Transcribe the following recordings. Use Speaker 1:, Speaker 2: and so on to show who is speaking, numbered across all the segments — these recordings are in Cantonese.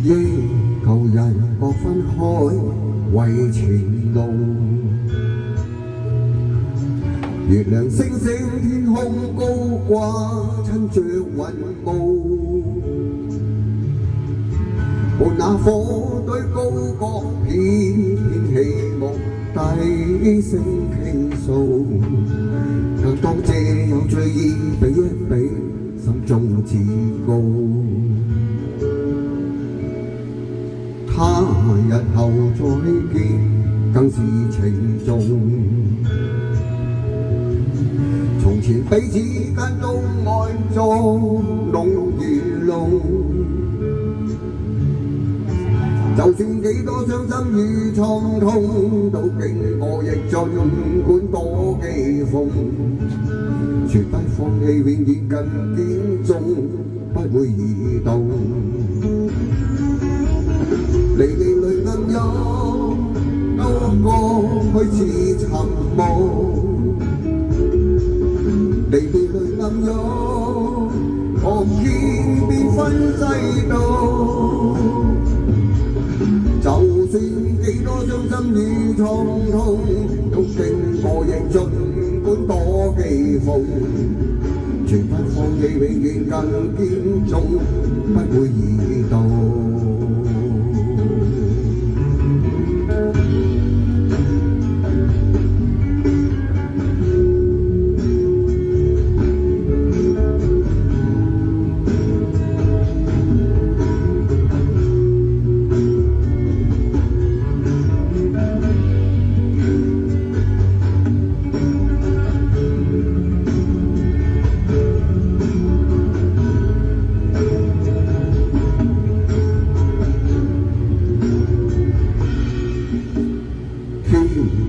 Speaker 1: 應舊人各分開為前路。月亮星星天空高掛，襯着雲霧。伴那火堆高歌，翩翩起舞，低聲傾訴。更多謝有醉意比一比，心中自告。他日後再見，更是情重。從前彼此間都愛作濃如濃，就算幾多傷心與創痛，都經過亦盡管多譏諷，絕不放棄，永遠更堅忠，不會移動。離離淚暗湧，都過去似尋夢。離離淚暗湧，何見變分世道。就算幾多傷心與創痛，都經過亦盡管多譏諷，絕不放棄，永遠更堅忠，不會移動。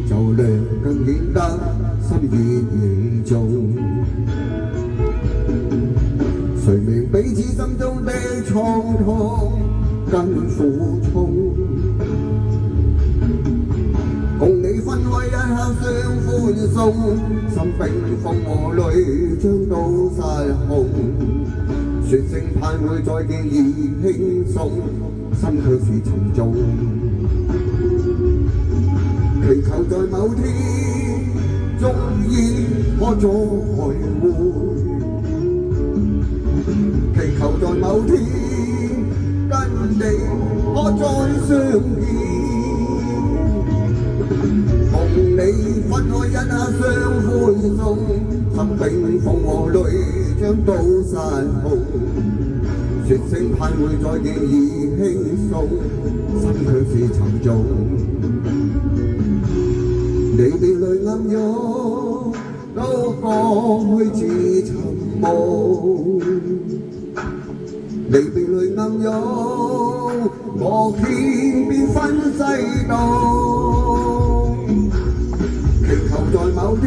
Speaker 1: 就亮更顯得心意凝重，誰明彼此心中的創痛更負重，共你分開一刻相歡送，心冰封和淚將都失控，說聲盼會再見而輕鬆，心卻是沉重。祈求在某天，終於可再會；祈求在某天，跟你可再相見。共你分開一刻相歡送，心冰封和淚將都失控。說聲盼會再見而輕鬆，心卻是沉重。離別淚暗湧，都過去似尋夢。離別淚暗湧，何見變分世道。祈求在某天，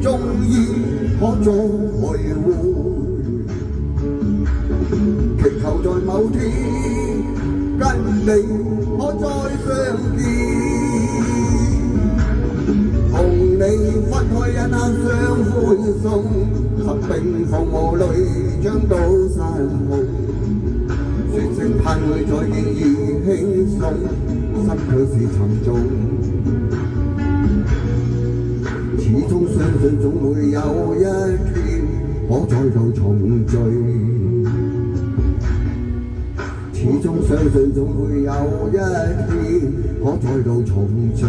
Speaker 1: 終於可再會；祈求在某天，跟你可再相見。共你分開一刻相歡送，心冰封和淚將都失控。說聲盼會再見而輕鬆，心卻是沉重。始終相信總會有一天可再度重聚，始終相信總會有一天可再度重聚。